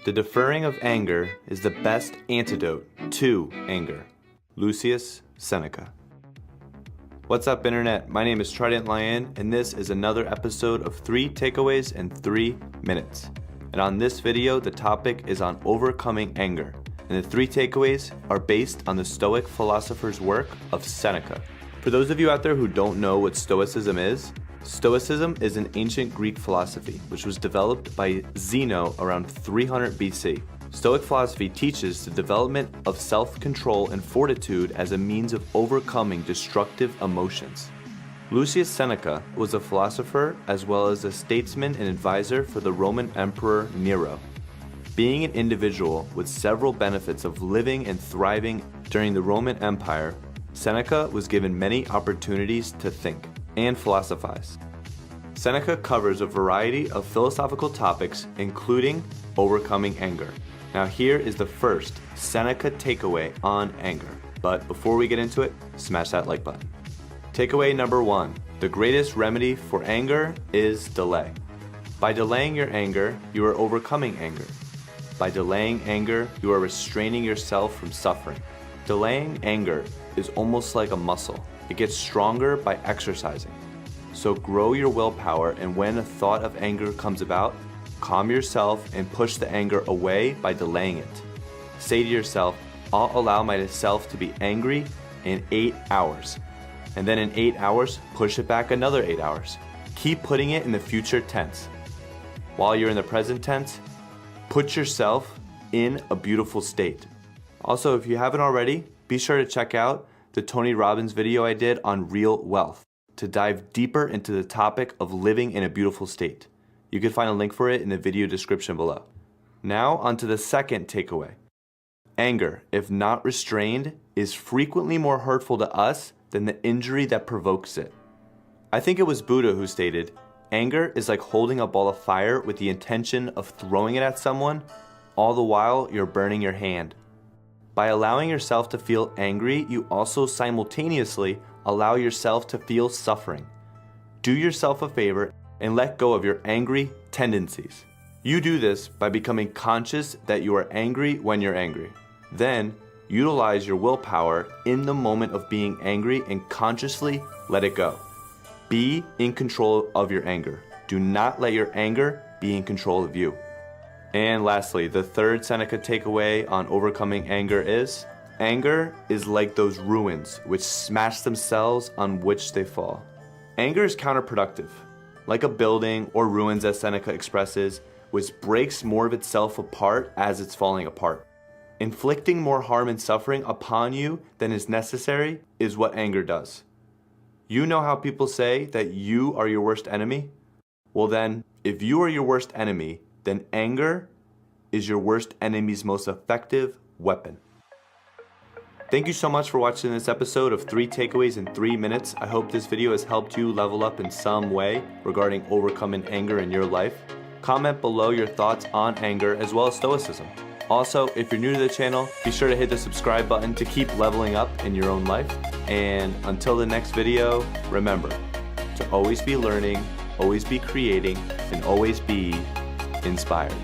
The defering of anger is the best antidote to anger. Lucius Seneca. What's up, Internet? My name is TridentLion, and this is another episode of 3 Takeaways in 3 Minutes. And on this video, the topic is on overcoming anger. And the 3 takeaways are based on the Stoic philosopher's work of Seneca. For those of you out there who don't know what Stoicism is an ancient Greek philosophy which was developed by Zeno around 300 BC. Stoic philosophy teaches the development of self-control and fortitude as a means of overcoming destructive emotions. Lucius Seneca was a philosopher as well as a statesman and advisor for the Roman Emperor Nero. Being an individual with several benefits of living and thriving during the Roman Empire, Seneca was given many opportunities to think and philosophize. Seneca covers a variety of philosophical topics, including overcoming anger. Now here is the first Seneca takeaway on anger. But before we get into it, smash that like button. Takeaway number 1. The greatest remedy for anger is delay. By delaying your anger, you are overcoming anger. By delaying anger, you are restraining yourself from suffering. Delaying anger is almost like a muscle. It gets stronger by exercising. So grow your willpower, and when a thought of anger comes about, calm yourself and push the anger away by delaying it. Say to yourself, I'll allow myself to be angry in 8 hours. And then in 8 hours, push it back another 8 hours. Keep putting it in the future tense. While you're in the present tense, put yourself in a beautiful state. Also, if you haven't already, be sure to check out the Tony Robbins video I did on real wealth to dive deeper into the topic of living in a beautiful state. You can find a link for it in the video description below. Now onto the second takeaway. Anger, if not restrained, is frequently more hurtful to us than the injury that provokes it. I think it was Buddha who stated, anger is like holding a ball of fire with the intention of throwing it at someone, all the while you're burning your hand. By allowing yourself to feel angry, you also simultaneously allow yourself to feel suffering. Do yourself a favor and let go of your angry tendencies. You do this by becoming conscious that you are angry when you're angry. Then, utilize your willpower in the moment of being angry and consciously let it go. Be in control of your anger. Do not let your anger be in control of you. And lastly, the third Seneca takeaway on overcoming anger is, anger is like those ruins which smash themselves on which they fall. Anger is counterproductive, like a building or ruins as Seneca expresses, which breaks more of itself apart as it's falling apart. Inflicting more harm and suffering upon you than is necessary is what anger does. You know how people say that you are your worst enemy? Well then, if you are your worst enemy, then anger is your worst enemy's most effective weapon. Thank you so much for watching this episode of 3 Takeaways in 3 Minutes. I hope this video has helped you level up in some way regarding overcoming anger in your life. Comment below your thoughts on anger as well as Stoicism. Also, if you're new to the channel, be sure to hit the subscribe button to keep leveling up in your own life. And until the next video, remember to always be learning, always be creating, and always be inspired.